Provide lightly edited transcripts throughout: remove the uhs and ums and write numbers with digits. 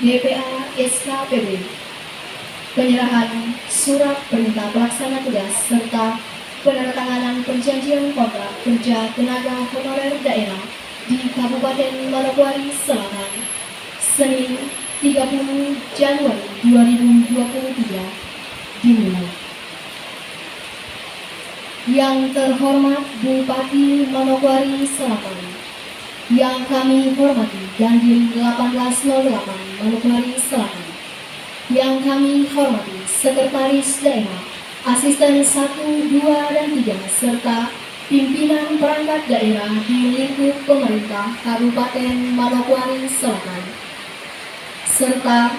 DPA SKPD, penyerahan surat perintah pelaksana tugas serta penandatanganan perjanjian kontrak kerja tenaga honorer daerah di Kabupaten Manokwari Selatan, Senin 30 Januari 2023 dimulai. Yang terhormat Bupati Manokwari Selatan, yang kami hormati Dandim 1808 Manokwari Selatan, yang kami hormati Sekretaris Daerah, Asisten 1, 2, dan 3, serta pimpinan perangkat daerah di lingkup pemerintah Kabupaten Manokwari Selatan, serta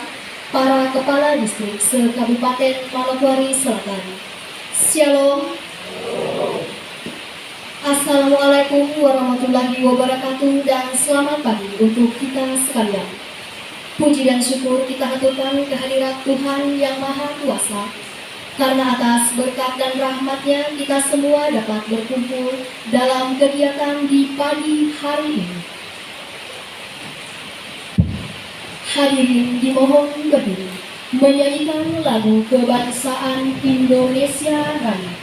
para kepala distrik se-Kabupaten Manokwari Selatan. Shalom. Assalamualaikum warahmatullahi wabarakatuh dan selamat pagi untuk kita sekalian. Puji dan syukur kita haturkan kehadirat Tuhan Yang Maha Kuasa, karena atas berkat dan rahmat-Nya kita semua dapat berkumpul dalam kegiatan di pagi hari ini. Hadirin dimohon berdiri menyanyikan lagu kebangsaan Indonesia Raya.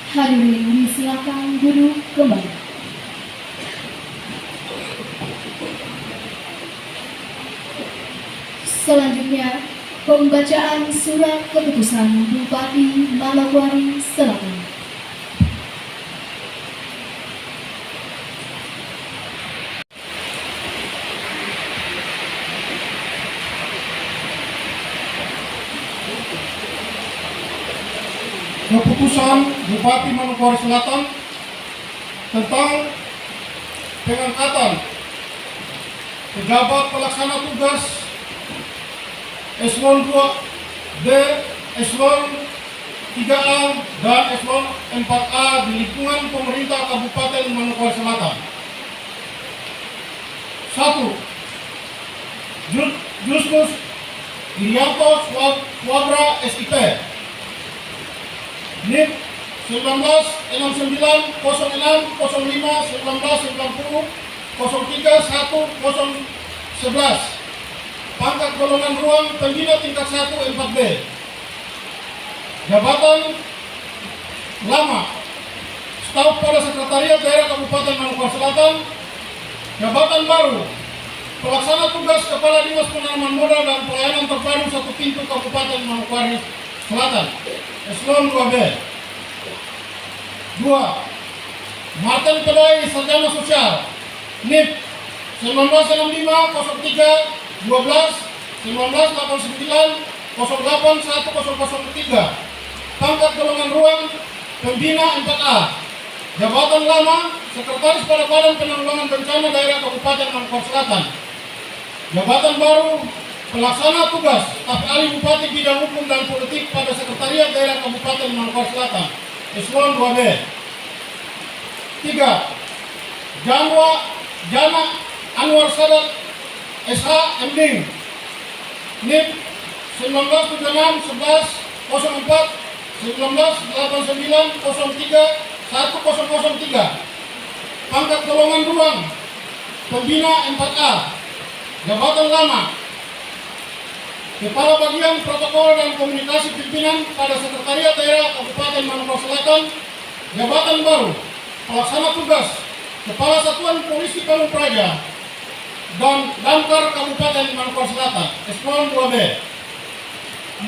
Hadirin disilakan duduk kembali. Selanjutnya, pembacaan surat keputusan Bupati Manokwari Selatan. Keputusan Bupati Manokwari Selatan tentang pengangkatan pejabat pelaksana tugas Eselon 2D, Eselon 3A, dan Eselon 4A di lingkungan pemerintah Kabupaten Manokwari Selatan. 1. Justus Irianto Swabra SIP, NIP 1969 06 05 1990 03 10 11, pangkat golongan ruang pembina tingkat 1 4B. Jabatan lama, staf pada Sekretariat Daerah Kabupaten Manokwari Selatan. Jabatan baru, pelaksana tugas Kepala Dinas Penanaman Modal dan Pelayanan Terpadu 1 Pintu Kabupaten Manokwari Selatan, Eselon 2B. 2. Martin Pedai Sarjana Sosial, NIP 1965 03 12 1989 08 1003, pangkat golongan ruang Pembina 4A, Jabatan Lama, Sekretaris pada Badan Penanggulangan Bencana Daerah Kabupaten Maluku Selatan. Jabatan baru, Pelaksana Tugas Staf Ahli Bupati Bidang Hukum dan Politik pada Sekretariat Daerah Kabupaten Maluku Selatan, Eselon 2B. 3. Jana Anwar Sadat, SH MDing, NIP 1976 11 04 1989 03 1003. Pangkat golongan ruang, Pembina 4A, Jabatan Lama, Kepala Bagian Protokol dan Komunikasi Pimpinan pada Sekretariat Daerah Kabupaten Maluku Selatan. Jabatan baru, Pelaksana Tugas Kepala Satuan Polisi Pamung Praja dan Damkar Kabupaten Maluku Selatan, Eselon 2B.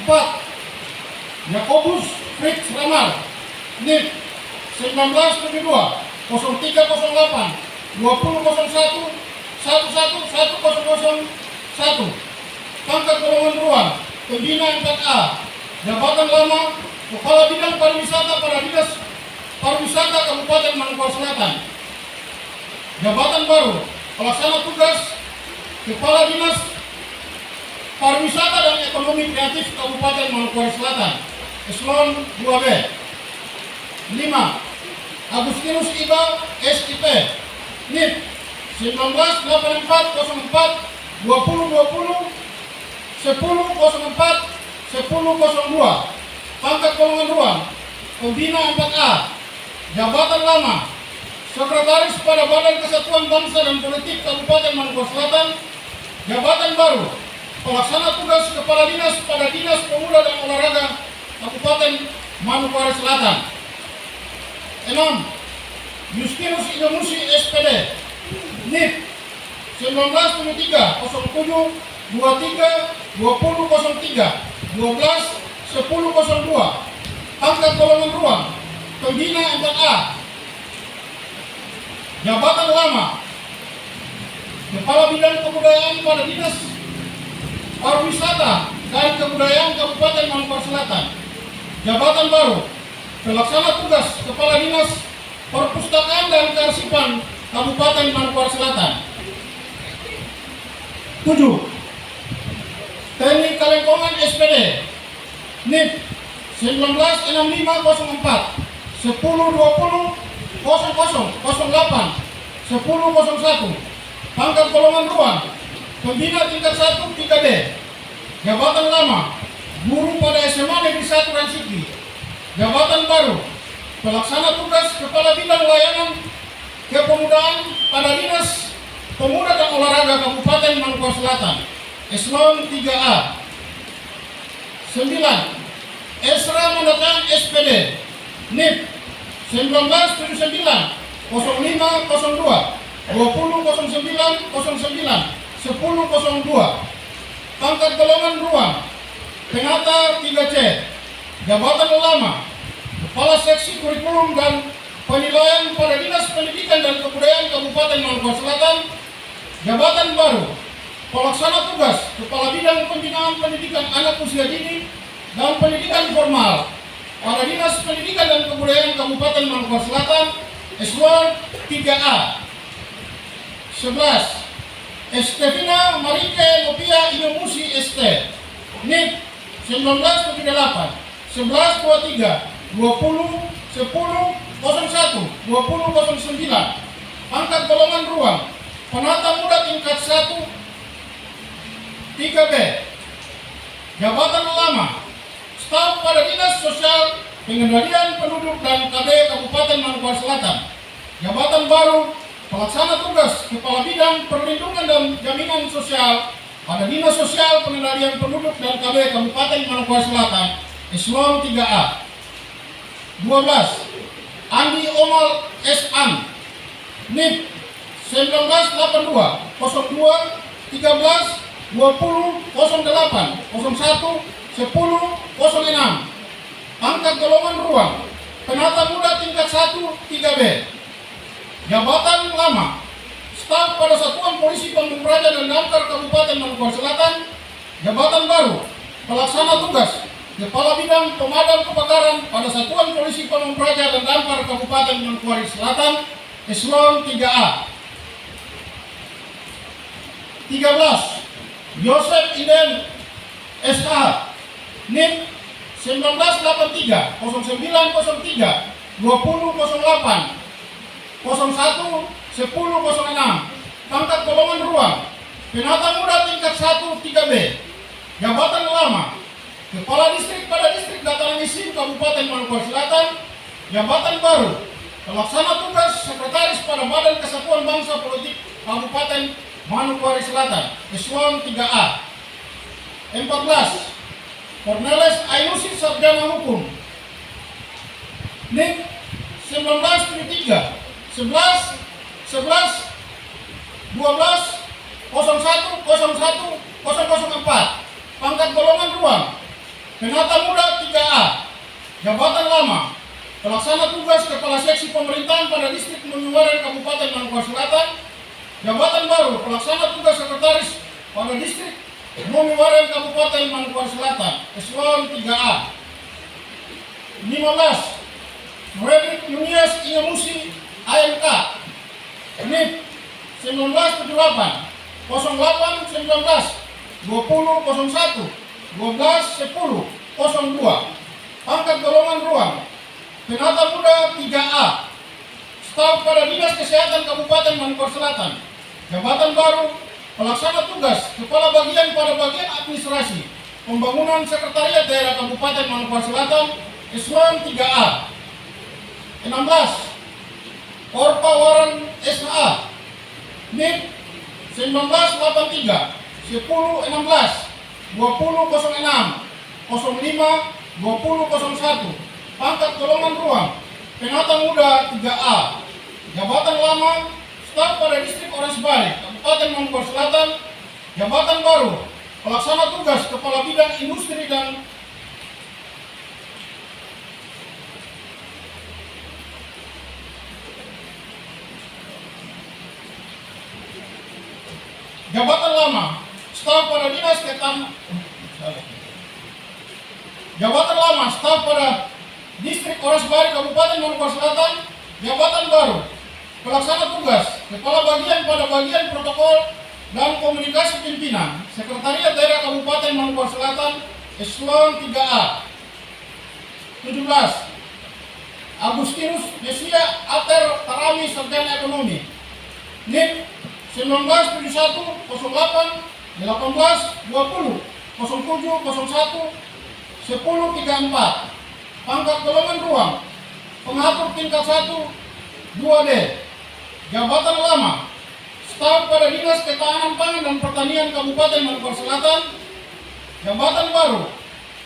4. Yakobus Fritz Ramar, NIP 1972 0308 2001 11101. Pangkat golongan ruang, Pembina 4A, Jabatan Lama, Kepala Bidang Pariwisata pada Dinas Pariwisata Kabupaten Maluku Selatan. Jabatan baru, Pelaksana Tugas Kepala Dinas Pariwisata dan Ekonomi Kreatif Kabupaten Maluku Selatan, Eselon 2B. 5. Agustinus Iba, SIP, NIP 198404 2020 1004 1002. Pangkat golongan ruang, Pembina 4A, Jabatan Lama, Sekretaris pada Badan Kesatuan Bangsa dan Politik Kabupaten Maluku Selatan. Jabatan baru, Pelaksana Tugas Kepala Dinas pada Dinas Pemuda dan Olahraga Kabupaten Maluku Selatan. 6. Justinus Indomusi, SPD, NIP 1973 07 23 2003 12 1002. Pangkat golongan ruang, Pembina 4A, Jabatan Lama, Kepala Bidang Kebudayaan pada Dinas Pariwisata dan Kebudayaan Kabupaten Maluku Selatan. Jabatan baru, Pelaksana Tugas Kepala Dinas Perpustakaan dan Kearsipan Kabupaten Maluku Selatan. 7. Teknik Kalengkongan, SPD, NIP 196504 1020 0008 1001. Pangkat golongan ruang, Pembina tingkat 1 3D, Jabatan Lama, Guru pada SMA Negeri 1 Ransiki. Jabatan baru, Pelaksana Tugas Kepala Bidang Layanan Kepemudaan pada Dinas Pemuda dan Olahraga Kabupaten Maluku Selatan, Eselon 3A. 9. Esra Mendatang, SPD, NIP 1979 0502 2009 09 1002. Pangkat golongan ruang, Penata 3C, Jabatan Lama, Kepala Seksi Kurikulum dan Penilaian pada Dinas Pendidikan dan Kebudayaan Kabupaten Maluku Selatan. Jabatan baru, Pelaksana Tugas Kepala Bidang Pembinaan Pendidikan Anak Usia Dini dan Pendidikan Formal pada Dinas Pendidikan dan Kebudayaan Kabupaten Maluku Selatan, Eselon 3A. 11. Estefina Marike Lopia Inomusi, ST, NIP 1978 1123 20 10 01 2009. Pangkat golongan ruang, Penata Muda tingkat 1 3B. Jabatan Lama, Staf pada Dinas Sosial Pengendalian Penduduk dan KB Kabupaten Maluku Selatan. Jabatan baru, Pelaksana Tugas Kepala Bidang Perlindungan dan Jaminan Sosial pada Dinas Sosial Pengendalian Penduduk dan KB Kabupaten Maluku Selatan, Eselon 3A. 12. Andi Omal S.An, NIP 1982 02 13 20 08 01 10 06. Pangkat golongan ruang, Penata Muda tingkat 1 3B. Jabatan Lama, Staf pada Satuan Polisi Pamung Praja dan Damkar Kabupaten Maluku Selatan. Jabatan baru, Pelaksana Tugas Kepala Bidang Pemadam Kebakaran pada Satuan Polisi Pamong Praja dan Damkar Kabupaten Manokwari Selatan, Eselon 3A. 13. Yosef Iden SH, NIM 1983 0903 2008 01 1006, pangkat golongan ruang, penata muda tingkat 1 3B, jabatan lama, Kepala Distrik pada Distrik Dataran Isin Kabupaten Manokwari Selatan, jabatan baru, pelaksana tugas Sekretaris pada Badan Kesatuan Bangsa Politik Kabupaten Manokwari Selatan, Eselon 3A. 14. Cornelis Ainusi Sarjana Hukum, NIM 1973 11 11 12 01 01 004, pangkat golongan ruang, penata muda 3A, jabatan lama, pelaksana tugas Kepala Seksi Pemerintahan pada Distrik Munyuwaren Kabupaten Manokwari Selatan, jabatan baru, pelaksana tugas Sekretaris pada Distrik Munyuwaren Kabupaten Manokwari Selatan, Eselon 3A. 15. Fredrik Yunias Ingemusi AMK, NIP 1978 08 19 20 01 12 10 02, pangkat golongan ruang, penata muda 3A, staf pada Dinas Kesehatan Kabupaten Manokwari Selatan, jabatan baru, pelaksana tugas Kepala Bagian pada Bagian Administrasi Pembangunan Sekretariat Daerah Kabupaten Manokwari Selatan, Eselon 3A. 16. Korpa Waran SH, NIP 1983 10 16 20 06 05 20 01, pangkat golongan ruang, penata muda 3A, jabatan lama, staf pada Distrik Orasbari Kabupaten Manokwari Selatan, jabatan baru, pelaksana tugas Kepala Bidang Industri dan jabatan lama, staf pada Dinas jabatan lama, staf pada Distrik Orasbari Kabupaten Manokwari Selatan, jabatan baru, pelaksana tugas Kepala Bagian pada Bagian Protokol dan Komunikasi Pimpinan Sekretariat Daerah Kabupaten Manokwari Selatan, Eselon 3A. 17. Agustinus Mesia Ater Tarami Sarjana Ekonomi, NIP 1971 08 18 20 07 01 1034, pangkat golongan ruang, pengatur tingkat 1 2D, jabatan lama, staf pada Dinas Ketahanan Pangan dan Pertanian Kabupaten Manokwari Selatan, jabatan baru,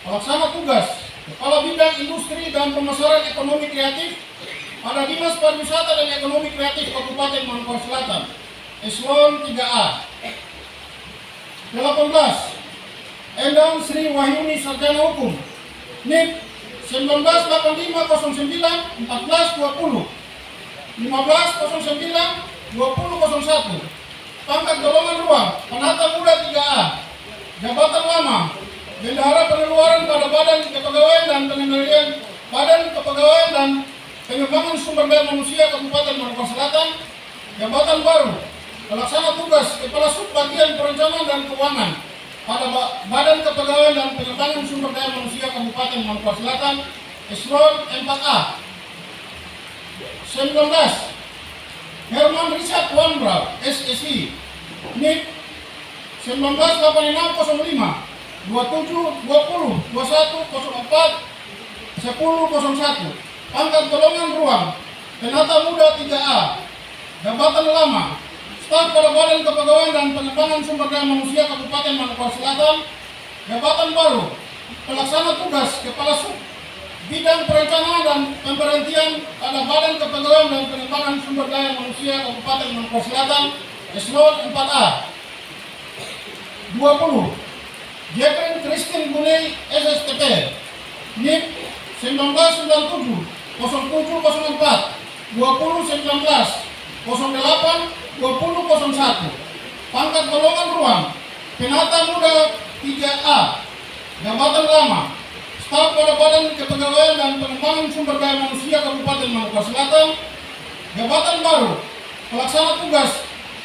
pelaksana tugas Kepala Bidang Industri dan Pemasaran Ekonomi Kreatif pada Dinas Pariwisata dan Ekonomi Kreatif Kabupaten Manokwari Selatan, Eselon 3A. 18. Endang Sri Wahyuni Sarjana Hukum, NIP 1985 09 14 20 15 09 20 01, pangkat golongan ruang, penata muda 3A, jabatan lama, bendahara pengeluaran pada Badan Kepegawaian dan Pengendalian Badan Kepegawaian dan Pengembangan Sumber Daya Manusia Kabupaten Manokwari Selatan, jabatan baru, pelaksana tugas Kepala Subbagian Perencanaan dan Keuangan pada Badan Kepegawaian dan Pengembangan Sumber Daya Manusia Kabupaten Manokwari Selatan, Eselon 4A. 19. Herman Richard Wanbrau SSI, NIP 1986 05 27 20 21 04 10 01, pangkat golongan ruang, penata muda 3A, jabatan lama, staf pada Badan Kepegawaian dan Pengembangan Sumber Daya Manusia Kabupaten Manokwari Selatan, jabatan baru, pelaksana tugas Kepala Sub Bidang Perencanaan dan Pemberhentian pada Badan Kepegawaian dan Pengembangan Sumber Daya Manusia Kabupaten Manokwari Selatan, Eselon 4A. 20. Jeffrey Christine Bunei SSTP, NIP 1997 0704 20 19 08 20 01, pangkat golongan ruang, penata muda 3A, jabatan lama, staf pada Badan Kepegawaian dan Pengembangan Sumber Daya Manusia Kabupaten Maluku Selatan. Jabatan baru pelaksana tugas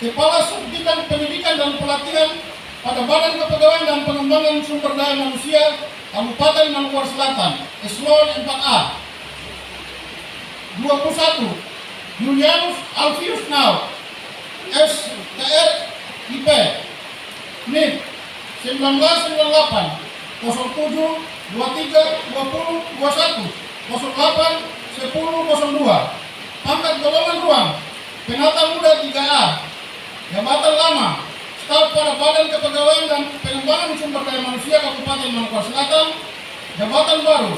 Kepala Subbidang Pendidikan dan Pelatihan pada Badan Kepegawaian dan Pengembangan Sumber Daya Manusia Kabupaten Maluku Selatan, Eselon 4A. 21. Julianus Alfius Nau, STRIP, NIP 1998 07 23 20 21 08 10 02. Pangkat golongan ruang Penata Muda 3A. Jabatan lama staf pada Badan Kepegawaian dan Pengembangan Sumber Daya Manusia Kabupaten Maluku Selatan. Jabatan baru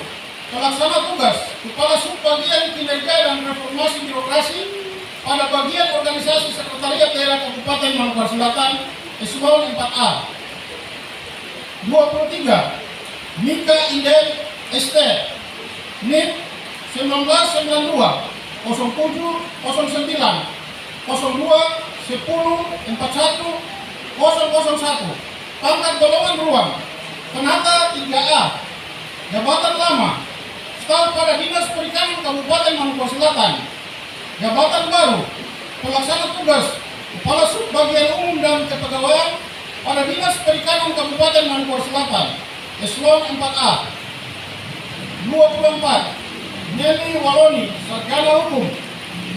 pelaksana tugas Kepala Subbagian Kinerja dan Reformasi Birokrasi pada Bagian Organisasi Sekretariat Daerah Kabupaten Maluku Selatan, Eselon 4A. 23. Mika Indel ST, NIP 1992 07 09 02 10 41 001. Pangkat golongan ruang Penata 3A. Jabatan lama staf pada Dinas Perikanan Kabupaten Maluku Selatan. Jabatan baru pelaksana tugas Kepala Subbagian Umum dan Kepegawaian pada Dinas Perikanan Kabupaten Maluku Selatan, Eselon 4A. 24. Nelly Waloni, Sarjana Hukum,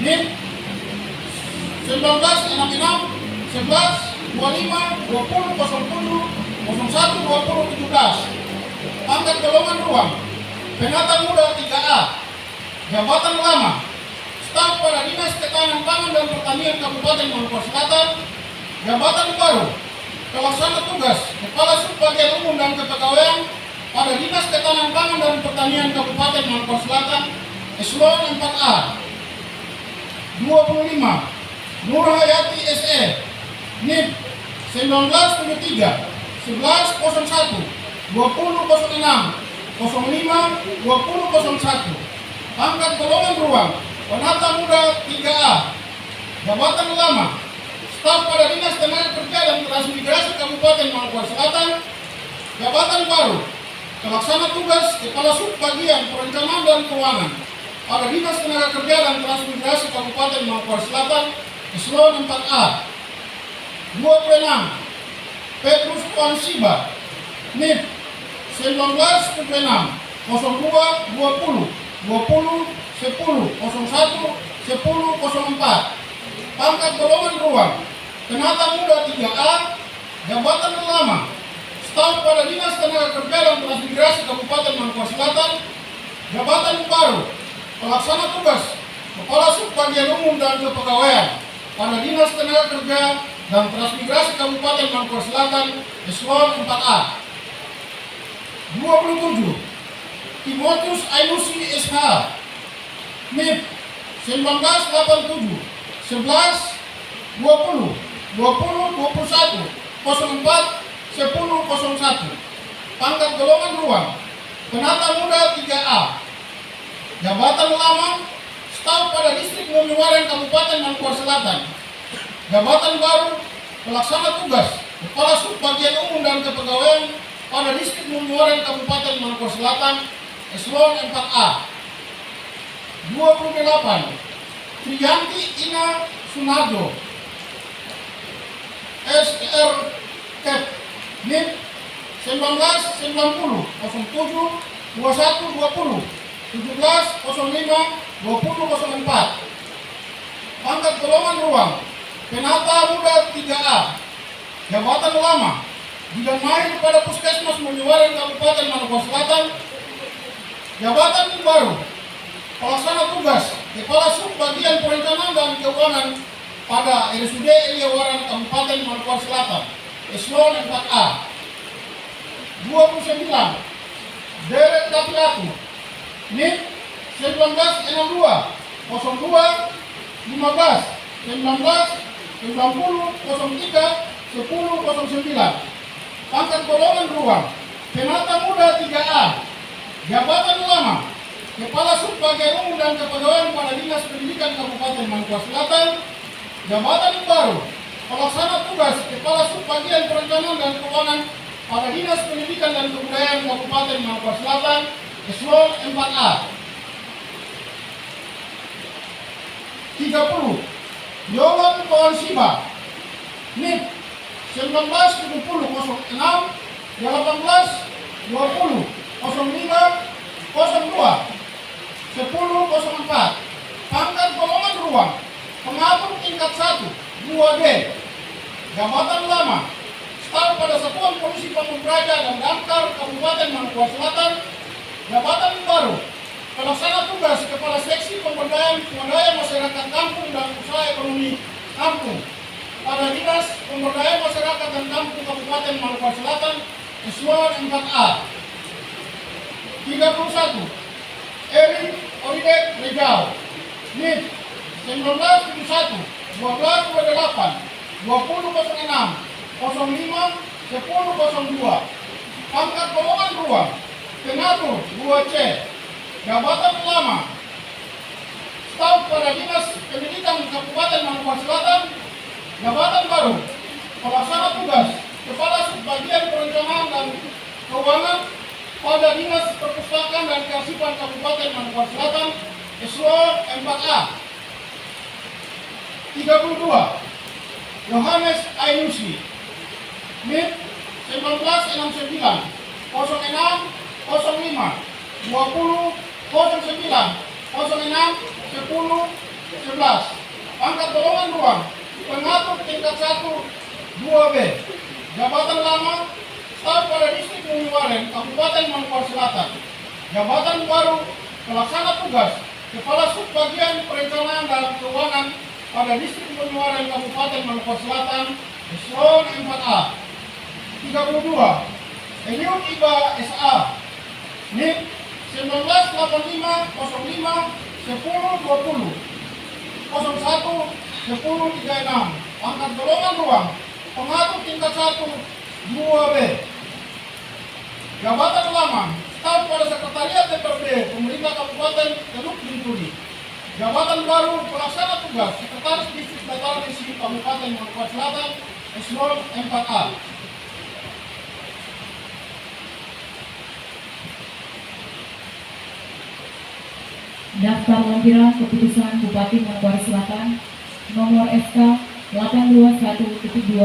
NIP 1966 11 25 20 07 01 20 17. Pangkat golongan ruang Penata Muda 3A. Jabatan lama staf pada Dinas Ketahanan Pangan dan Pertanian Kabupaten Maluku Selatan. Jabatan baru pelaksana tugas Kepala Subbagian Umum dan Kepegawaian pada Dinas Ketahanan Pangan dan Pertanian Kabupaten Maluku Selatan, Eselon 4A. 25. Nur Hayati SE, NIP 1973 11 01 20 06 05 20 01. Pangkat golongan ruang Penata Muda 3A. Jabatan lama staf pada Dinas Tenaga Kerja dan Transmigrasi Kabupaten Maluku Selatan. Jabatan baru pelaksana tugas Kepala Subbagian Perencanaan dan Keuangan pada Dinas Tenaga Kerja dan Transmigrasi Kabupaten Maluku Selatan, Eselon 4A. 26. Petrus Tuan Siba, NIP 1976 02 20 20 10 01 10 04. Pangkat golongan ruang Penata Muda 3A. Jabatan lama staf pada Dinas Tenaga Kerja dan Transmigrasi Kabupaten Maluku Selatan. Jabatan baru pelaksana tugas Kepala Subbagian Umum dan Kepegawaian pada Dinas Tenaga Kerja dan Transmigrasi Kabupaten Maluku Selatan, Eselon 4A. 27. Timotius Ainusi SH, NIP 1987 11 20 20 21 04 10 01. Pangkat golongan ruang Penata Muda 3A. Jabatan lama staf pada Distrik Mumiwaren Kabupaten Maluku Selatan. Jabatan baru pelaksana tugas Kepala Subbagian Umum dan Kepegawaian pada Distrik Mumiwaren Kabupaten Maluku Selatan, Eselon 4A. 28. Triyanti Ina Sunardo, SR Cap, NIP 1990 07 21 20 17 05 20 04. Pangkat golongan ruang Penata Muda 3A. Jabatan lama bidang mahir pada Puskesmas Mumiwaren Kabupaten Maluku Selatan. Jabatan baru pelaksana tugas Kepala Subbagian Perencanaan dan Keuangan pada RSUD Eliawaran Kabupaten Maluku Selatan, Eselon 4A. 29. Derek Kapiatu, NIP 1962 02 15 19 90 03 10 09. Pangkat golongan ruang Penata Muda 3A. Jabatan lama Kepala Subbagian Umum dan Kepegawaian pada Dinas Pendidikan Kabupaten Maluku Selatan. Jabatan baru pelaksana tugas Kepala Subbagian Perencanaan dan Keuangan pada Dinas Pendidikan dan Kebudayaan Kabupaten Manokwari Selatan eselon 4A. 30. Yogan Kawansiba NIP 197006 18 20 05 02 1004. Pangkat golongan ruang pengatur tingkat 1 2D. Jabatan lama staf pada Satuan Polisi Pamung Praja dan Damkar Kabupaten Manokwari Selatan. Jabatan baru pelaksana tugas Kepala Seksi Pemberdayaan Masyarakat Kampung dan Usaha Ekonomi Kampung pada Dinas Pemberdayaan Masyarakat dan Kampung Kabupaten Manokwari Selatan eselon 4A. 31. Erin Oridek Rejau NIP 1971 12 28 20 06 05 10 02. Pangkat golongan ruang pengatur 2C. Jabatan lama staf pada Dinas Pendidikan Kabupaten Manokwari Selatan. Jabatan baru pelaksana tugas Kepala Subbagian Perencanaan dan Keuangan pada Dinas Perpustakaan dan Kearsipan Kabupaten Manokwari Selatan eselon 4A. 32. Yohanes Ainusi NIP 1969 06 05 20 09 06 10 11. Pangkat golongan ruang pengatur tingkat 1 2B. Jabatan lama staf pada Distrik Mumiwaren Kabupaten Manokwari Selatan. Jabatan baru pelaksana tugas Kepala Subbagian Perencanaan dan Keuangan pada Distrik Mumiwaren Kabupaten Manokwari Selatan eselon 4A. 32. Eliud Iba SA NIP 1985 05 10 20 01 10 36. Pangkat golongan ruang pengatur tingkat 1 2B. Jabatan lama staf pada Sekretariat DPRD Pemerintah Kabupaten Teluk Bintuni. Jabatan baru pelaksana tugas Sekretaris Distrik Dataran Tinggi Kabupaten Manokwari Selatan eselon 4A. Daftar lampiran keputusan Bupati Manokwari Selatan nomor SK 821-2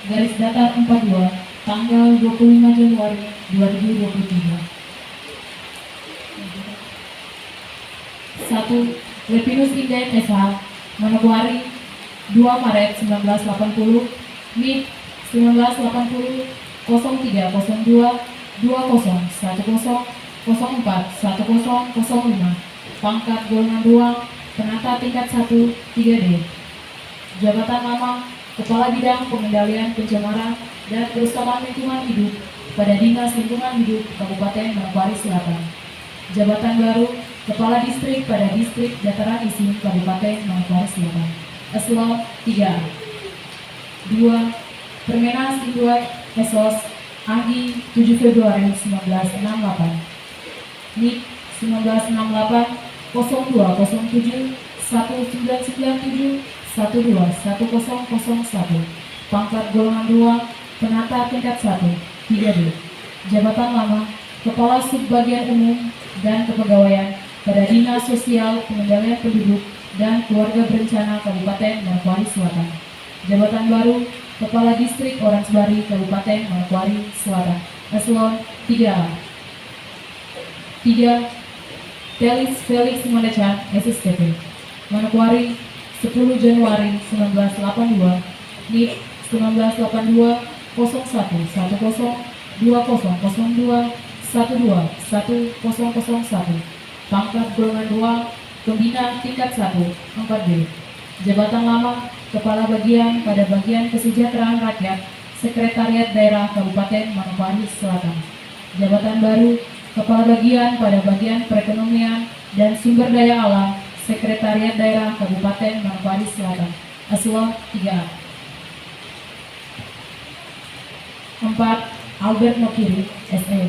garis datar 42 tanggal 25 Januari 2023. 1. Lepinus Indayan SH Manokwari 2 Maret 1980 NIP 1980 0302 20 10 04 1005. Pangkat golongan ruang penata tingkat 1 3D. Jabatan lama Kepala Bidang Pengendalian Pencemaran dan Kerusakan Lingkungan Hidup pada Dinas Lingkungan Hidup Kabupaten Manokwari Selatan. Jabatan baru Kepala Distrik pada Distrik Dataran Isi Kabupaten Manokwari Selatan eselon 3A. 2. Permenas Indua Esos Anggi 7 Februari 1968 NIP 1968 0207 1997 121001. Pangkat golongan ruang penata tingkat 1 3D. Jabatan lama Kepala Subbagian Umum dan Kepegawaian pada Dinas Sosial Pengendalian Penduduk dan Keluarga Berencana Kabupaten Manokwari Selatan. Jabatan baru Kepala Distrik Orangsbari Kabupaten Manokwari Selatan eselon 3A. 3. Felix Mondecan SSTP Manokwari 10 Januari 1982 NIP 1982 01 10 20 02 12 1001. Pangkat golongan ruang pembina tingkat 1 4B. Jabatan lama Kepala Bagian pada Bagian Kesejahteraan Rakyat Sekretariat Daerah Kabupaten Manokwari Selatan. Jabatan baru Kepala Bagian pada Bagian Perekonomian dan Sumber Daya Alam Sekretariat Daerah Kabupaten Manokwari Selatan eselon 3A. 4. Albert Nokiri SE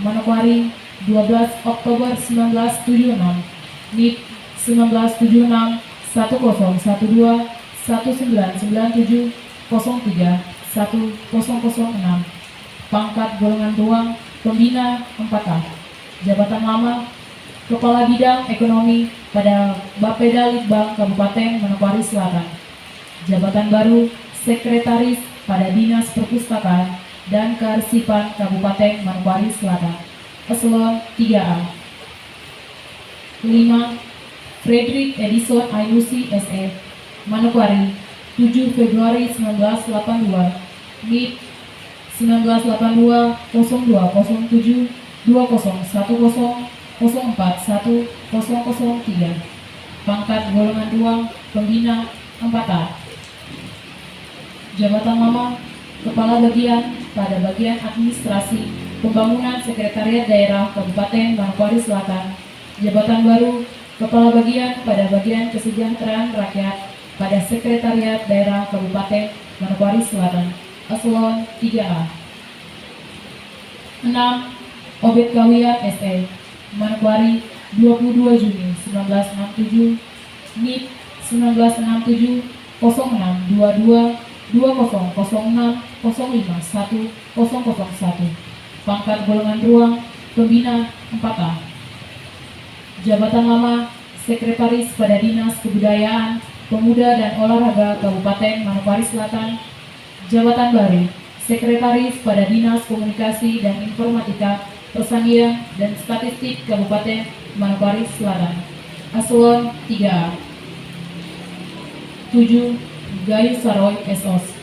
Manokwari 12 Oktober 1976 NIP 1976 1012 1997 03 1006. pangkat golongan ruang, pembina 4A. Jabatan lama, Kepala Bidang Ekonomi pada Bapeda Litbang Kabupaten Manokwari Selatan. Jabatan baru, Sekretaris pada Dinas Perpustakaan dan Kearsipan Kabupaten Manokwari Selatan. Eselon 3A. 5. Frederick Edison Ayusi SE, Manokwari, 7 Februari 1982, NIP 1982 0207 2010 041 003. Pangkat golongan ruang, pembina 4A. Jabatan lama, Kepala Bagian pada Bagian Administrasi Pembangunan Sekretariat Daerah Kabupaten Manokwari Selatan. Jabatan baru, Kepala Bagian pada Bagian Kesejahteraan Rakyat pada Sekretariat Daerah Kabupaten Manokwari Selatan. Eselon 3A. 6. Obed Kawiat SE, Manokwari, 22 Juni 1967, NIP 1967 0622 2006 051 001. Pangkat golongan ruang, pembina 4A. Jabatan lama, Sekretaris pada Dinas Kebudayaan, Pemuda dan Olahraga Kabupaten Manokwari Selatan. Jabatan baru, Sekretaris pada Dinas Komunikasi dan Informatika, Pertanian dan Statistik Kabupaten Manokwari Selatan. Eselon 3A. 7. Gayu Saroy SOS,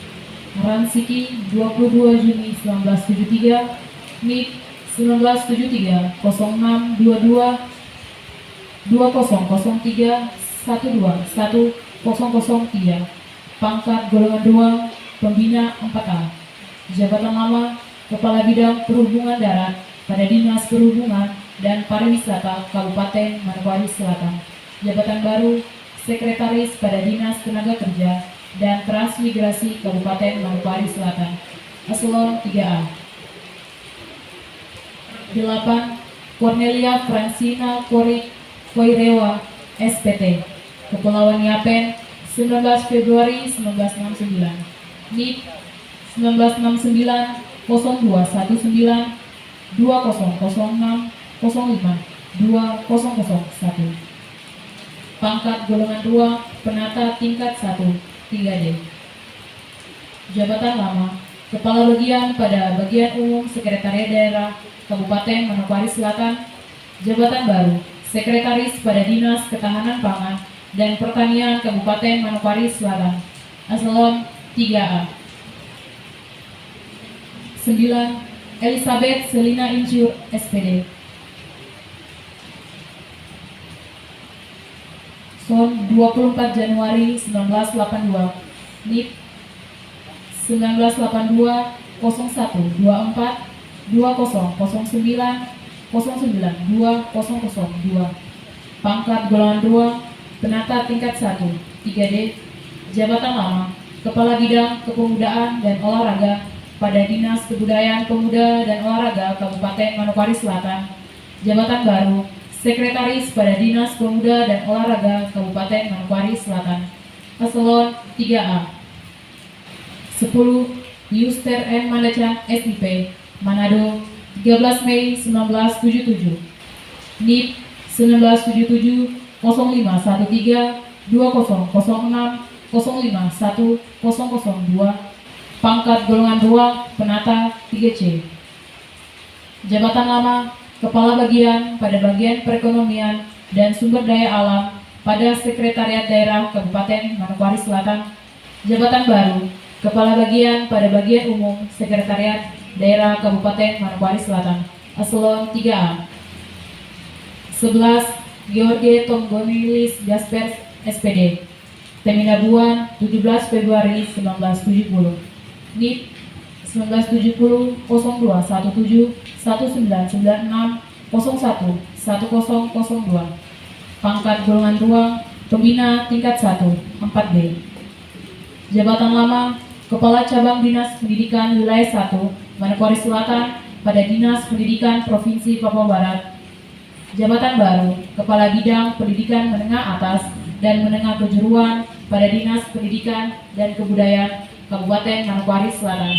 Ransiki, 22 Juni 1973, NIP 1973 0622 2003 121 003. Pangkat golongan ruang, pembina 4A. Jabatan lama, Kepala Bidang Perhubungan Darat pada Dinas Perhubungan dan Pariwisata Kabupaten Manokwari Selatan. Jabatan baru, Sekretaris pada Dinas Tenaga Kerja dan Transmigrasi Kabupaten Manokwari Selatan. Eselon 3A. 8. Cornelia Francina Koirewa SPT, Kepulauan Yapen, 19 Februari 1969, NIP 1969 0219 2006 05 2001. Pangkat golongan ruang, penata tingkat 1 3D. Jabatan lama, Kepala Bagian pada Bagian Umum Sekretariat Daerah Kabupaten Manokwari Selatan. Jabatan baru, Sekretaris pada Dinas Ketahanan Pangan dan Pertanian Kabupaten Manokwari Selatan. Eselon 3A. 9. Elizabeth Selina Injur SPD, Son 24 Januari 1982, NIP 1982 0124 2009 092 002. Pangkat golongan ruang, penata tingkat 1 3D. Jabatan lama, Kepala Bidang Kepemudaan dan Olahraga pada Dinas Kebudayaan Pemuda dan Olahraga Kabupaten Manokwari Selatan. Jabatan baru, Sekretaris pada Dinas Pemuda dan Olahraga Kabupaten Manokwari Selatan. Eselon 3A. 10. Yuster M. Mandacan SIP, Manado, 13 Mei 1977, NIP 1977 0513 2006 051 002. Pangkat golongan ruang, penata 3C. Jabatan lama, Kepala Bagian pada Bagian Perekonomian dan Sumber Daya Alam pada Sekretariat Daerah Kabupaten Manokwari Selatan. Jabatan baru, Kepala Bagian pada Bagian Umum Sekretariat Daerah Kabupaten Manokwari Selatan. Eselon 3A. 11. George Tombonilis Jaspers SPD, Teminabuan, 17 Februari 1970, NIP 1970 0217 1996 01 1002. Pangkat golongan ruang, pembina tingkat 1 4D. Jabatan lama, Kepala Cabang Dinas Pendidikan Wilayah 1 Manokwari Selatan pada Dinas Pendidikan Provinsi Papua Barat. Jabatan baru, Kepala Bidang Pendidikan Menengah Atas dan Menengah Kejuruan pada Dinas Pendidikan dan Kebudayaan Kabupaten Manokwari Selatan.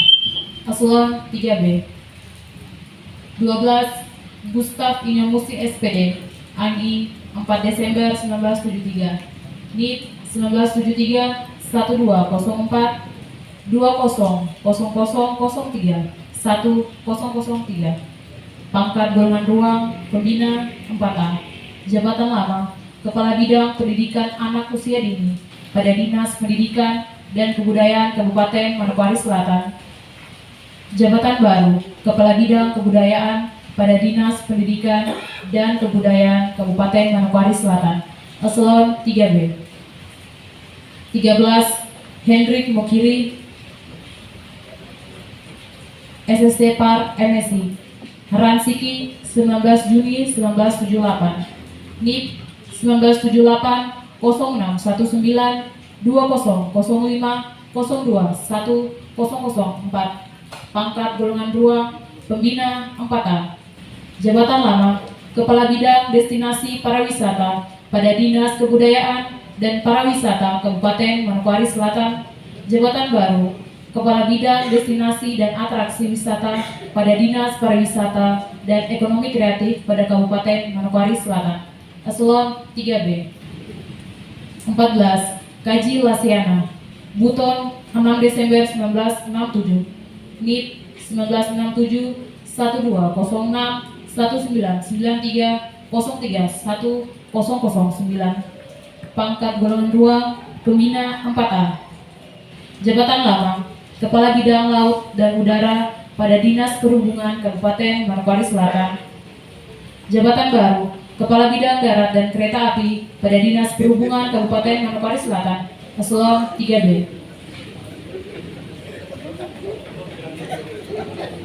Eselon 3B. 12. Gustaf Inyomusi SPD, ANI 4 Desember 1973, NIP 1973 1204 200003 1003. Pangkat golongan ruang pembina 4A. Jabatan lama Kepala Bidang Pendidikan Anak Usia Dini pada Dinas Pendidikan dan Kebudayaan Kabupaten Manokwari Selatan. Jabatan baru Kepala Bidang Kebudayaan pada Dinas Pendidikan dan Kebudayaan Kabupaten Manokwari Selatan. Eselon 3B. 13. Hendrik Mokiri, SSD Par MSI, Ransiki 19 Juni 1978, NIP 1978 0619 2005 02 1004. Pangkat golongan ruang pembina 4A. Jabatan lama Kepala Bidang Destinasi Pariwisata pada Dinas Kebudayaan dan Pariwisata Kabupaten Manokwari Selatan. Jabatan baru Kepala Bidang Destinasi dan Atraksi Wisata pada Dinas Pariwisata dan Ekonomi Kreatif pada Kabupaten Manokwari Selatan. Eselon 3B. 14. Kaji Lasiana, Buton 6 Desember 1967, NIP 1967 1206 1993 03 1009. Pangkat golongan ruang pembina 4A. Jabatan lama Kepala Bidang Laut dan Udara pada Dinas Perhubungan Kabupaten Manokwari Selatan. Jabatan baru Kepala Bidang Darat dan Kereta Api pada Dinas Perhubungan Kabupaten Manokwari Selatan. Eselon 3B.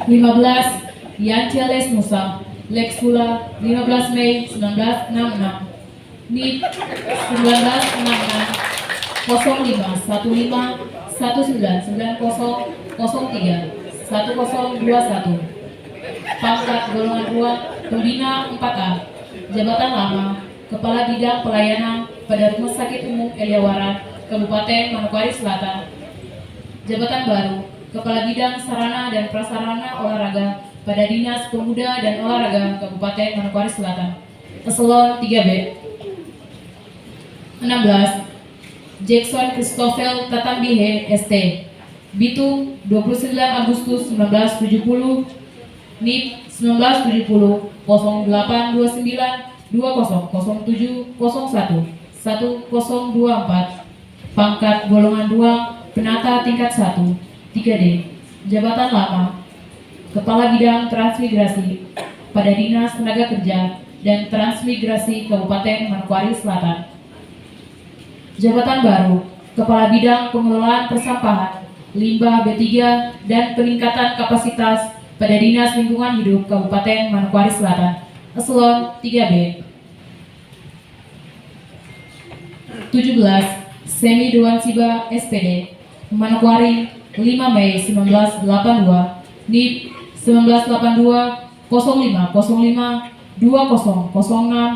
15. Yanceles Musa, Lexula 15 Mei 1966, NIP 1966 05 15 1990 03 1021. Pangkat golongan ruang pembina 4A. Jabatan lama Kepala Bidang Pelayanan pada Rumah Sakit Umum Eliawara, Kabupaten Manokwari Selatan. Jabatan baru Kepala Bidang Sarana dan Prasarana Olahraga pada Dinas Pemuda dan Olahraga Kabupaten Manokwari Selatan. Eselon 3B. 16. Jackson Christopher Tatambihe ST, Bitung 29 Agustus 1970, NIP 1970 0829 2007 01 1024. Pangkat golongan ruang penata tingkat 1 3D. Jabatan lama Kepala Bidang Transmigrasi pada Dinas Tenaga Kerja dan Transmigrasi Kabupaten Manokwari Selatan. Jabatan baru Kepala Bidang Pengelolaan Persampahan, Limbah B3 dan Peningkatan Kapasitas pada Dinas Lingkungan Hidup Kabupaten Manokwari Selatan. Eselon 3B. 17. Semi Dewansiba SPD, Manokwari 5 Mei 1982, NIP 1982 05 05 2006 051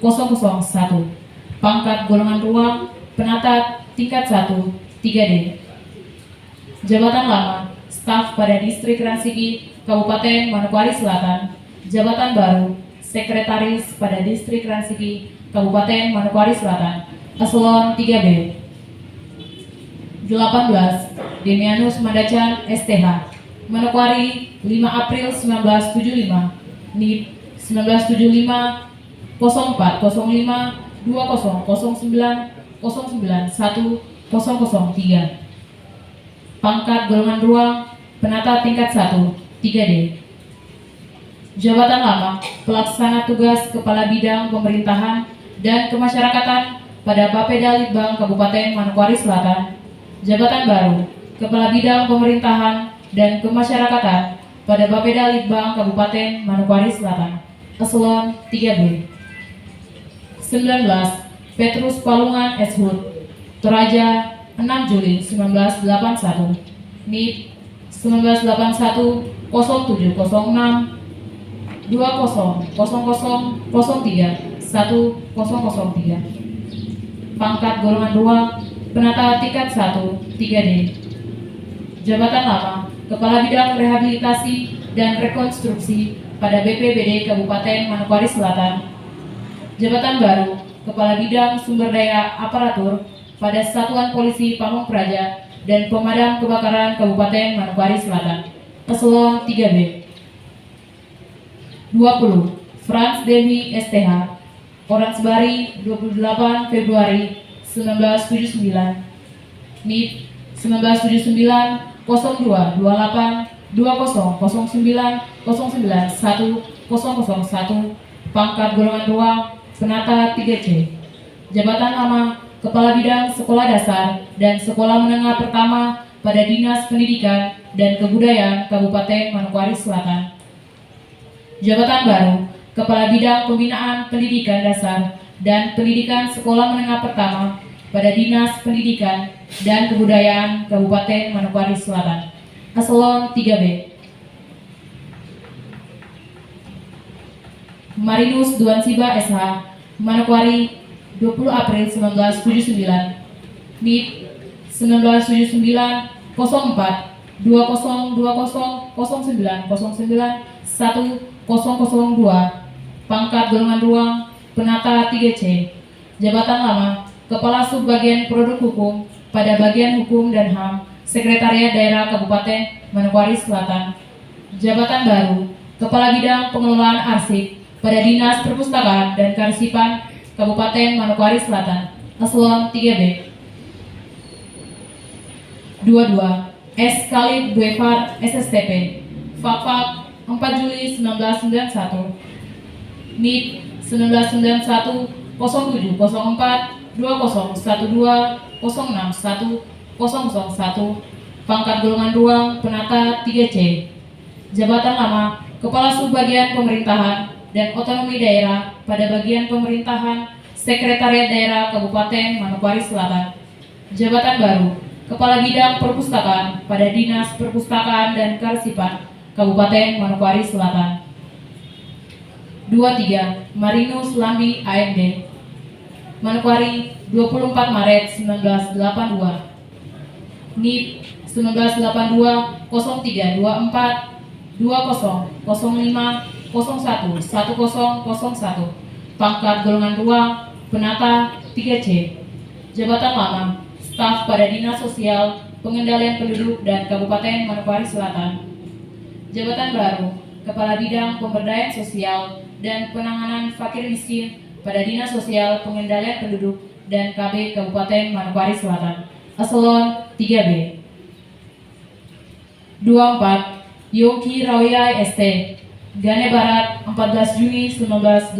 001. Pangkat golongan ruang penata tingkat 1 3D. Jabatan lama staf pada Distrik Ransiki Kabupaten Manokwari Selatan. Jabatan baru Sekretaris pada Distrik Ransiki Kabupaten Manokwari Selatan. Eselon 3B. 18. Demianus Mandacan STH, Manokwari 5 April 1975, NIP 1975 0405 2009 09 1003. Pangkat golongan ruang penata tingkat 1 3D. Jabatan lama pelaksana tugas Kepala Bidang Pemerintahan dan Kemasyarakatan pada Bapeda Litbang Kabupaten Manokwari Selatan. Jabatan baru Kepala Bidang Pemerintahan dan Kemasyarakatan pada Bapeda Litbang Kabupaten Manokwari Selatan. Eselon 3B. 19. Petrus Palungan Eshud, Toraja 6 Juli 1981, NIP 1981 0706 20 00 03 1003. Pangkat golongan ruang penata tingkat 1 3D. Jabatan lama Kepala Bidang Rehabilitasi dan Rekonstruksi pada BPBD Kabupaten Manokwari Selatan. Jabatan baru Kepala Bidang Sumber Daya Aparatur pada Satuan Polisi Pamong Praja dan Pemadam Kebakaran Kabupaten Manokwari Selatan. Eselon 3B. 20. Frans Dewi STH, Oransbari 28 Februari 1979. NIP 1979 02 28 20 09 09 1 001. Pangkat golongan ruang penata 3C. Jabatan lama Kepala Bidang Sekolah Dasar dan Sekolah Menengah Pertama pada Dinas Pendidikan dan Kebudayaan Kabupaten Manokwari Selatan. Jabatan baru Kepala Bidang Pembinaan Pendidikan Dasar dan Pendidikan Sekolah Menengah Pertama pada Dinas Pendidikan dan Kebudayaan Kabupaten Manokwari Selatan. Eselon 3B. Marinus Duansiba SH, Manokwari 20 April 1979. NIP 1979 04 20 20 09 09 1002. Pangkat golongan ruang penata 3C. Jabatan lama Kepala Subbagian Produk Hukum pada Bagian Hukum dan HAM Sekretariat Daerah Kabupaten Manokwari Selatan. Jabatan baru Kepala Bidang Pengelolaan Arsip pada Dinas Perpustakaan dan Kearsipan Kabupaten Manokwari Selatan. Eselon 3B. 22. S. Khalid Buefar SSTP, Fakfak 4 Juli 1991. NIP 1991 07 04 20 12 06 1 001. Pangkat golongan ruang penata 3C. Jabatan lama Kepala Subbagian Pemerintahan dan Otonomi Daerah pada Bagian Pemerintahan Sekretariat Daerah Kabupaten Manokwari Selatan. Jabatan baru Kepala Bidang Perpustakaan pada Dinas Perpustakaan dan Kearsipan Kabupaten Manokwari Selatan. 23. Marinus Lambi AMD, Manokwari 24 Maret 1982. NIP 1982 03 24 20 05 01 1001. Pangkat golongan ruang penata 3C. Jabatan lama staf pada Dinas Sosial, Pengendalian Penduduk dan Kabupaten Manokwari Selatan. Jabatan baru Kepala Bidang Pemberdayaan Sosial dan Penanganan Fakir Miskin pada Dinas Sosial, Pengendalian Penduduk dan KB Kabupaten Manokwari Selatan. Eselon 3B. 24. Yogi Rawiyai ST, Gane Barat 14 Juni 1985.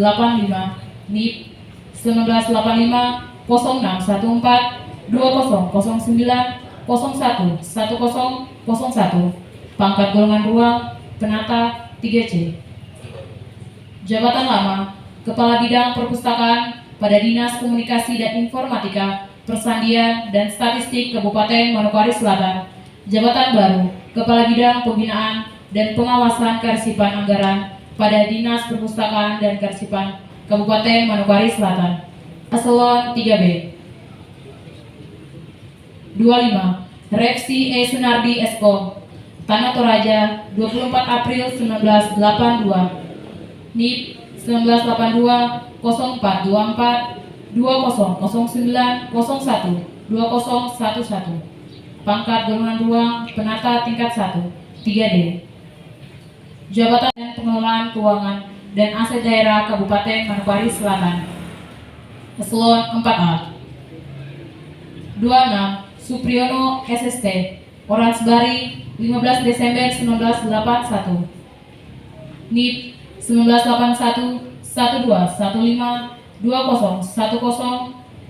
NIP 1985 0614 20 09 01 1001. Pangkat golongan ruang penata 3C. Jabatan lama Kepala Bidang Perpustakaan pada Dinas Komunikasi dan Informatika, Persandian dan Statistik Kabupaten Manokwari Selatan. Jabatan baru Kepala Bidang Pembinaan dan Pengawasan Kearsipan Anggaran pada Dinas Perpustakaan dan Kearsipan Kabupaten Manokwari Selatan. Eselon 3B. 25. Repsi E. Sunardi Eskom, Tanah Toraja 24 April 1982. NIP 1982 0424 20 09 01 2011. Pangkat golongan ruang penata tingkat 1 3D. Jabatan dan Pengelolaan Keuangan dan Aset Daerah Kabupaten Manokwari Selatan. Eselon 4A. 26. Supriyono SST, Oransbari 15 Desember 1981. NIP 1981 12 15 20 10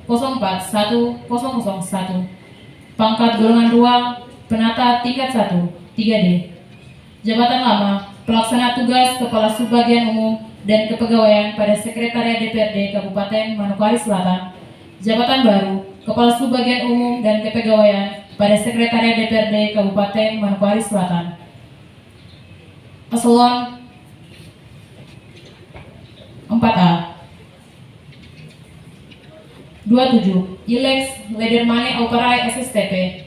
04 1001. Pangkat golongan ruang penata tingkat 1 3D. Jabatan lama Pelaksana Tugas Kepala Subbagian Umum dan Kepegawaian pada Sekretariat DPRD Kabupaten Manokwari Selatan. Jabatan baru Kepala Subbagian Umum dan Kepegawaian pada Sekretariat DPRD Kabupaten Manokwari Selatan. Eselon 4A. 27. Ilex Ledermane Auparai SSTP,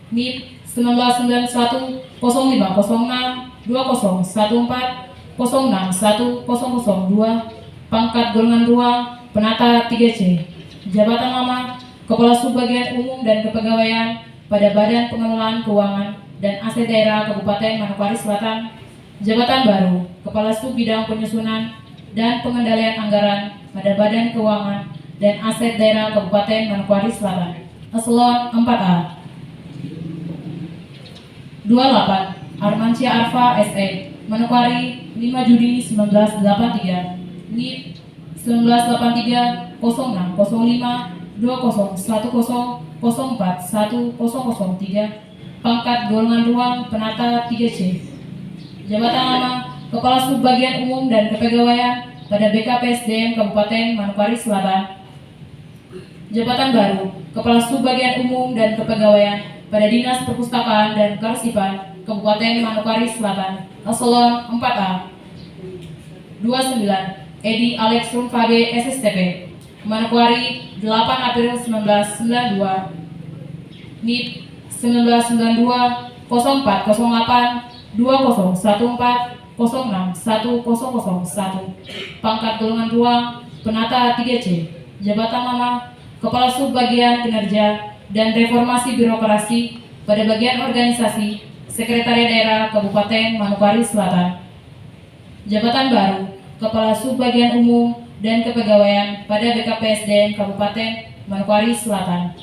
NIP 1991 0506 2014 061002 pangkat golongan 2 penata 3C. Jabatan lama Kepala Subbagian Umum dan Kepegawaian pada Badan Pengelolaan Keuangan dan Aset Daerah Kabupaten Manokwari Selatan. Jabatan baru Kepala Sub Bidang Penyusunan dan Pengendalian Anggaran pada Badan Keuangan dan Aset Daerah Kabupaten Manokwari Selatan. Eselon 4A. 28 Armansyah Arfa SE, Manokwari, 5 Juni 1983. NIP 1983 0605 20104103. Pangkat golongan ruang penata 3C. Jabatan lama Kepala Subbagian Umum dan Kepegawaian pada BKPSDM Kabupaten Manokwari Selatan. Jabatan baru Kepala Subbagian Umum dan Kepegawaian pada Dinas Perpustakaan dan Kearsipan Kabupaten Manokwari Selatan. Eselon 4A. 29 Edi Alex Rumfabe SSTP, Manokwari, 8 April 1992. NIP 1992 0408 2014 061001. Pangkat golongan ruang penata 3C. Jabatan lama Kepala Subbagian Kinerja dan Reformasi Birokrasi pada bagian organisasi Sekretariat Daerah Kabupaten Manokwari Selatan. Jabatan baru Kepala Subbagian Umum dan Kepegawaian pada BKPSDM Kabupaten Manokwari Selatan.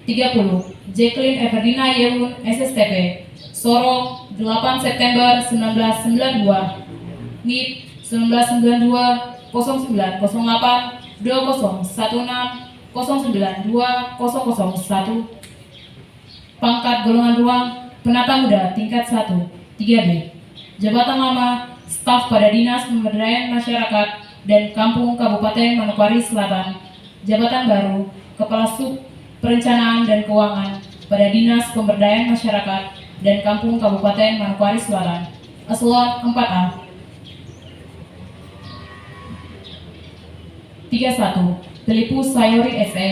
30 Jacqueline Everdina Yeun SSTP, Sorong, 8 September 1992. NIP 1992 0908 2016 092001. Pangkat golongan ruang penata muda tingkat 1 3B. Jabatan lama staf pada Dinas Pemberdayaan Masyarakat dan Kampung Kabupaten Manokwari Selatan. Jabatan baru Kepala Sub Perencanaan dan Keuangan pada Dinas Pemberdayaan Masyarakat dan Kampung Kabupaten Manokwari Selatan. Eselon 4A. 31 Filipus Sayori SE,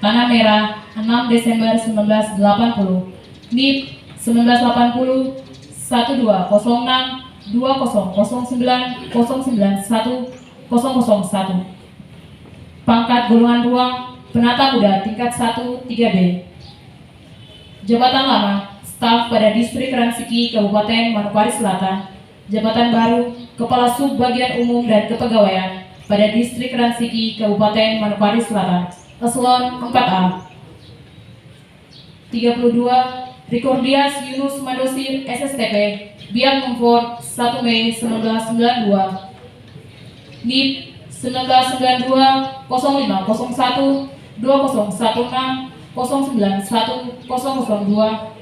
Tanah Merah, 6 Desember 1980. NIP 1980 1206 2009 091 001. Pangkat golongan ruang penata muda tingkat 1 3B. Jabatan lama staf pada Distrik Ransiki Kabupaten Manokwari Selatan. Jabatan baru Kepala Sub Bagian Umum dan Kepegawaian pada Distrik Ransiki Kabupaten Manokwari Selatan. Eselon 4A. 32 Rikordias Yunus Mandosir SSTP, Biak Numfor, 1 Mei 1992. NIP 1992 0501 2016 091 002.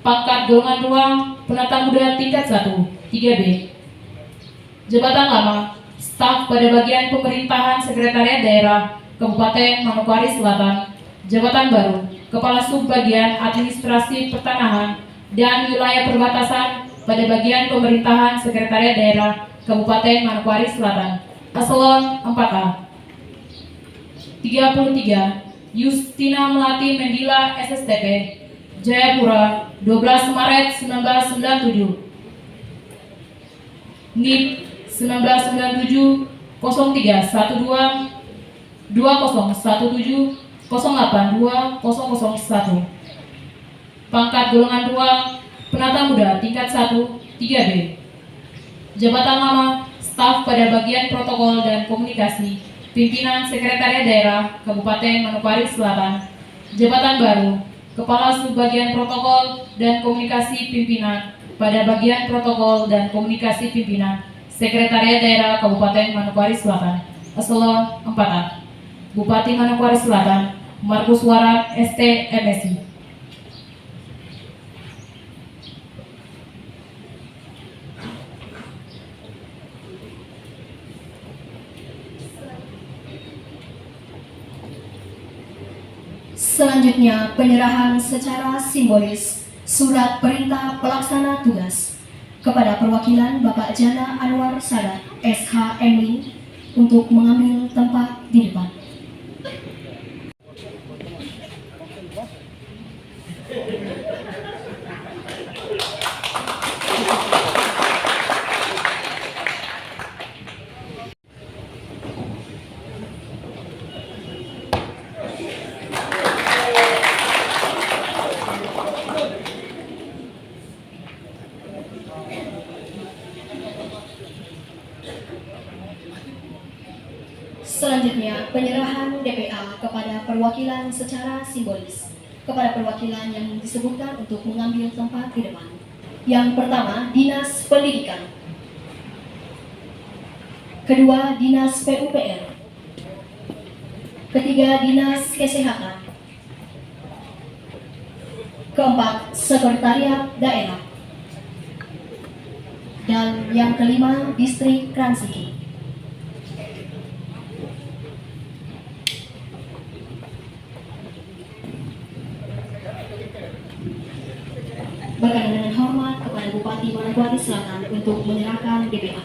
Pangkat golongan ruang penata muda tingkat 1 3B. Jabatan lama staf pada bagian pemerintahan Sekretariat Daerah Kabupaten Manokwari Selatan. Jabatan baru Kepala Sub Bagian Administrasi Pertanahan dan Wilayah Perbatasan pada bagian pemerintahan Sekretariat Daerah Kabupaten Manokwari Selatan. Eselon 4A. 33 Justina Melati Mendila SSTP, Jayapura, 12 Maret 1997. NIP 1997 0312 2017 082 001. Pangkat golongan ruang penata muda tingkat 1 3B. Jabatan lama staf pada bagian protokol dan komunikasi pimpinan Sekretariat Daerah Kabupaten Manokwari Selatan. Jabatan baru Kepala Subbagian Protokol dan Komunikasi Pimpinan pada bagian protokol dan komunikasi pimpinan Sekretariat Daerah Kabupaten Manokwari Selatan. Eselon 4A. Bupati Manokwari Selatan Markus Warat ST MSI. Selanjutnya penyerahan secara simbolis surat perintah pelaksana tugas kepada perwakilan Bapak Jana Anwar Sadat SH.MI untuk mengambil tempat di depan. Selanjutnya, penyerahan DPA kepada perwakilan secara simbolis, kepada perwakilan yang disebutkan untuk mengambil tempat di depan. Yang pertama, Dinas Pendidikan. Kedua, Dinas PUPR. Ketiga, Dinas Kesehatan. Keempat, Sekretariat Daerah. Dan yang kelima, Distrik Transiki. Berkenan dengan hormat kepada Bupati Manokwari Selatan untuk menyerahkan DPA.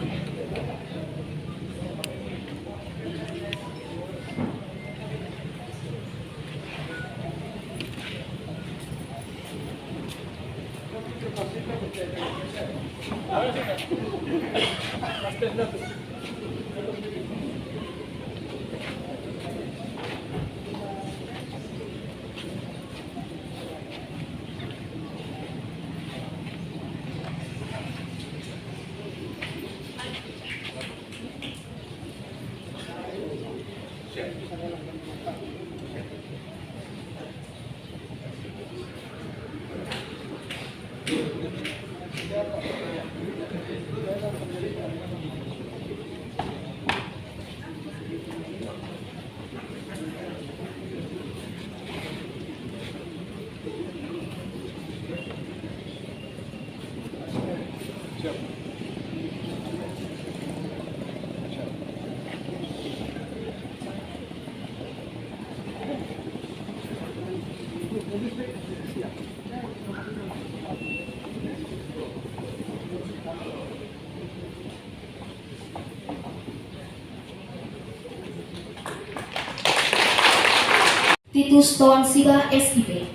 Titus Toangsida SIP.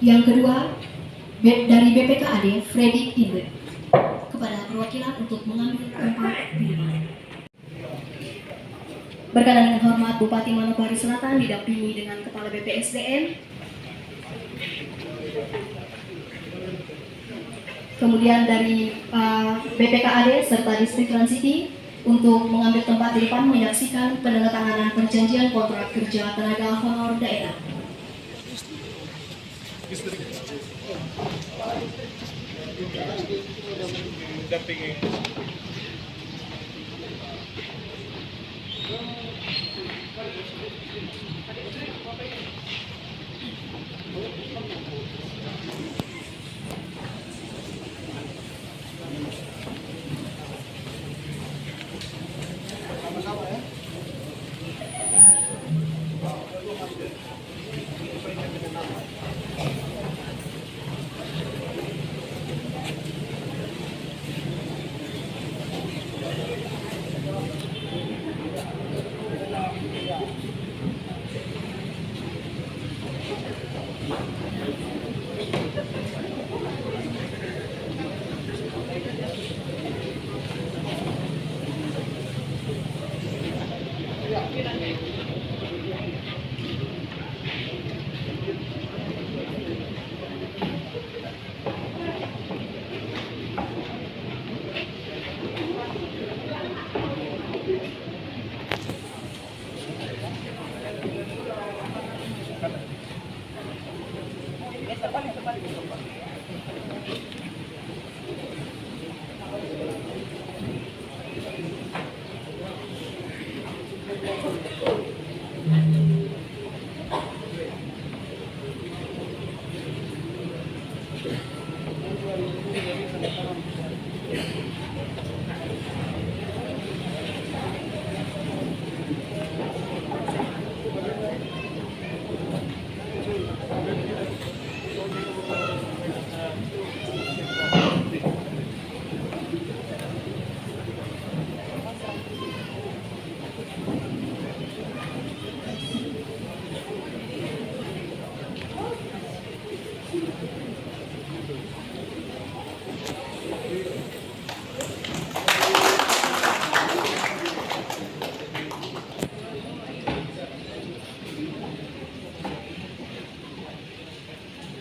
Yang kedua, dari BPKAD Fredrik Indra kepada perwakilan untuk mengambil tempat di depan. Berkenan dengan hormat Bupati Manokwari Selatan didampingi dengan Kepala BPSDM, kemudian dari BPKAD serta Distrik Transiti untuk mengambil tempat di depan menyaksikan penandatanganan perjanjian kontrak kerja tenaga honor daerah.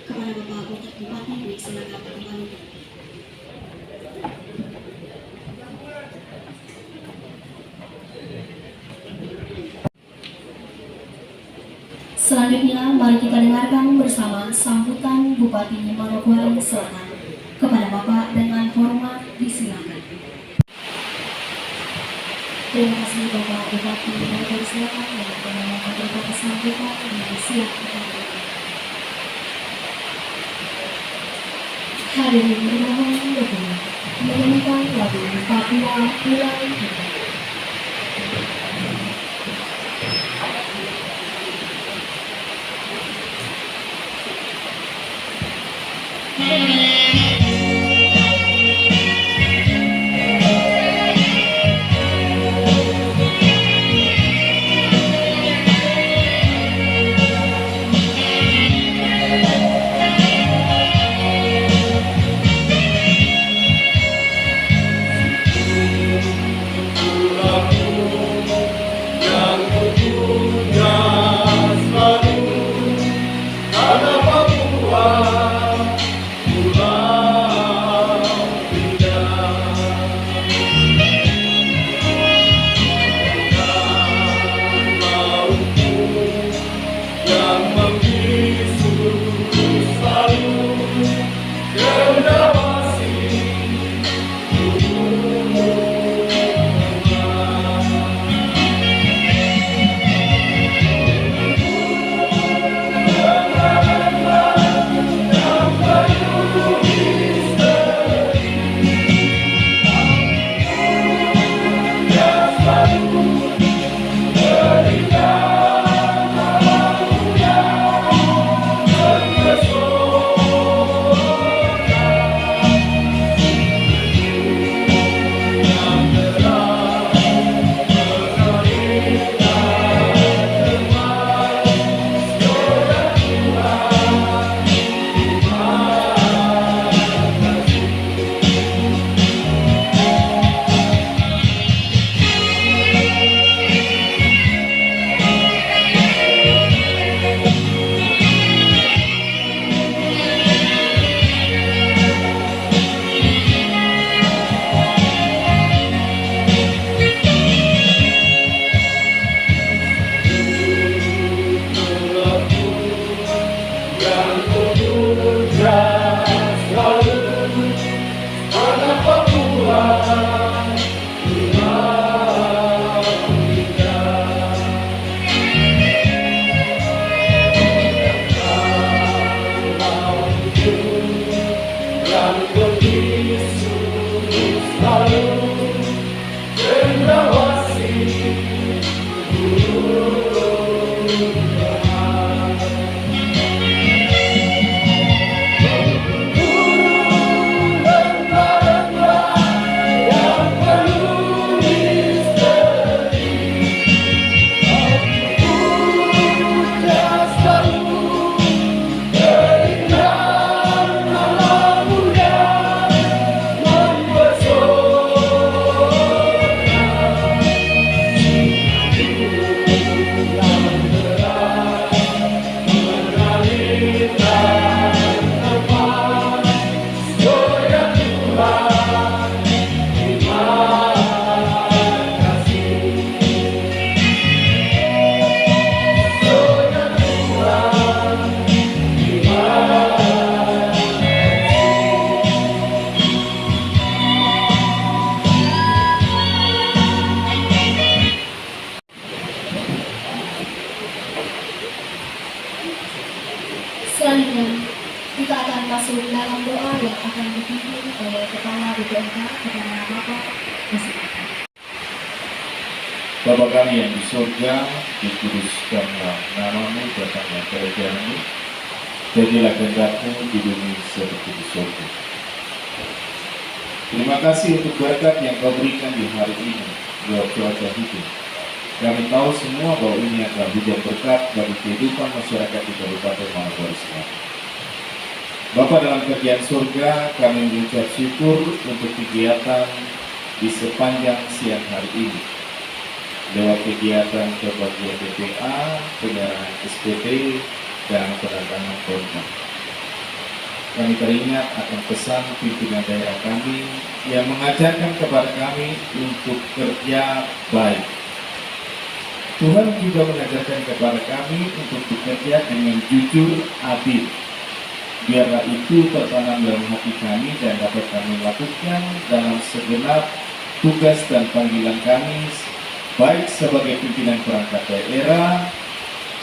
Kepada Bapak Bupati dilaksanakan kembali. dengarkan bersama sambutan Bupati Manokwari Selatan. Kepada Bapak dengan hormat disilakan. Terima kasih Bapak Bupati Manokwari Selatan yang telah memberikan sambutan di siang hari ini. Hadirin dimohon berdiri menyanyikan lagu Papua Pulau Kita. Selanjutnya, kita akan masuk dalam doa yang akan dipimpin oleh Kepala BPMK kepada Bapak Presiden. Bapa kami yang di surga, dikuduskanlah namamu, datanglah kerajaanmu, jadilah kehendak-Mu di bumi seperti di surga. Terima kasih untuk berkat yang Kau berikan di hari ini, buat cuaca hidup. Kami tahu semua bahwa ini adalah hujan berkat bagi kehidupan masyarakat di Kabupaten Manokwari Selatan. Bapa dalam kerjaan surga, kami mengucap syukur untuk kegiatan di sepanjang siang hari ini. Lewat kegiatan pembagian BPA, penyerahan SPT, dan penandatangan korban. Kami teringat akan pesan pimpinan daerah kami yang mengajarkan kepada kami untuk kerja baik. Tuhan juga mengajarkan kepada kami untuk bekerja dengan jujur, adil. Biarlah itu tertanam dalam hati kami dan dapat kami lakukan dalam segenap tugas dan panggilan kami, baik sebagai pimpinan perangkat daerah,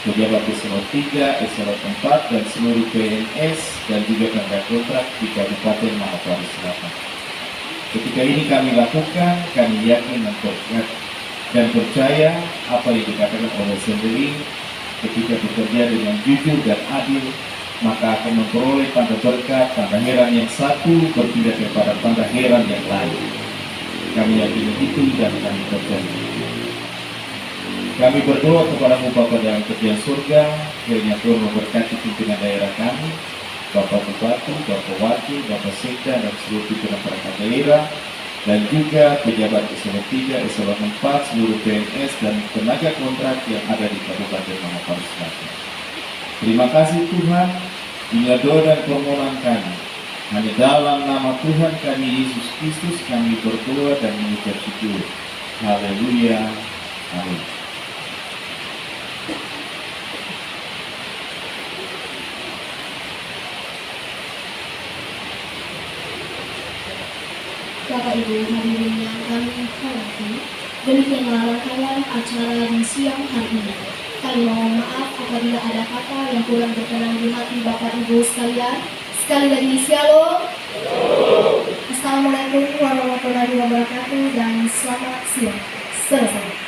pejabat eselon 3, eselon 4, dan seluruh PNS dan juga tenaga kontrak di Kabupaten Manokwari Selatan. Ketika ini kami lakukan, kami yakin dan percaya apa yang dikatakan oleh sendiri, ketika bekerja dengan jujur dan adil, maka akan memperoleh tanda berkat, tanda heran yang satu berpindah kepada tanda heran yang lain. Kami yakin itu dan kami percaya. Kami berdoa kepada-Mu Bapa dalam kerjaan surga, kiranya Tuhan memberkati pimpinan daerah kami, Bapak Bupati, Bapak Wakil, Bapak Sekda, dan seluruh pimpinan perangkat daerah, dan juga pejabat eselon 3, eselon 4, seluruh PNS, dan tenaga kontrak yang ada di Kabupaten Manokwari Selatan. Terima kasih Tuhan, inilah doa dan permohonan kami. Hanya dalam nama Tuhan kami Yesus Kristus kami berdoa dan mengucap syukur. Haleluya. Amin. Bapak Ibu hadirin yang kami hormati, demikianlah rangkaian acara di siang hari ini. Kami mohon maaf apabila ada kata yang kurang berkenan di hati Bapak Ibu sekalian. Sekali lagi shalom. Assalamualaikum warahmatullahi wabarakatuh dan selamat siang. Selesai.